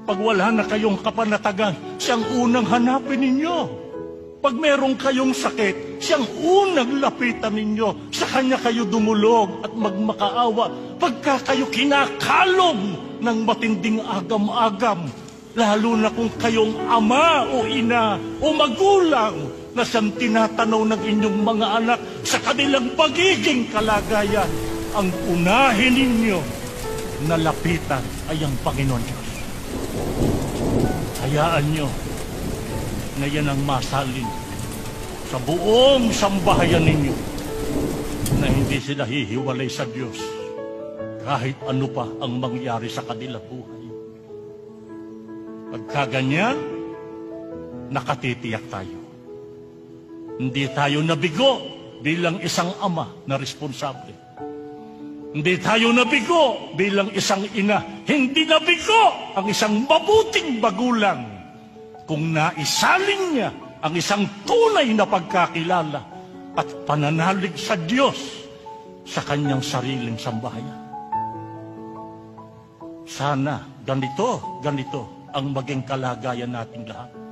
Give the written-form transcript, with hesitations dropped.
Pag wala na kayong kapanatagan, siyang unang hanapin ninyo. Pag meron kayong sakit, siyang unang lapitan ninyo. Sa kanya kayo dumulog at magmakaawa. Pagka kayo kinakalog ng matinding agam-agam, lalo na kung kayong ama o ina o magulang na siyang tinatanaw ng inyong mga anak sa kanilang pagiging kalagayan, ang unahin ninyo na lapitan ay ang Panginoon Diyos. Hayaan nyo na yan ang masalin sa buong sambahayan ninyo na hindi sila hihiwalay sa Diyos kahit ano pa ang mangyari sa kanilang buhay. Pagkaganyan, nakatitiyak tayo. Hindi tayo nabigo bilang isang ama na responsable. Hindi tayo nabigo bilang isang ina. Hindi nabigo ang isang mabuting magulang kung naisalin niya ang isang tunay na pagkakilala at pananalig sa Diyos sa kanyang sariling sambahayan. Sana ganito ang maging kalagayan nating lahat.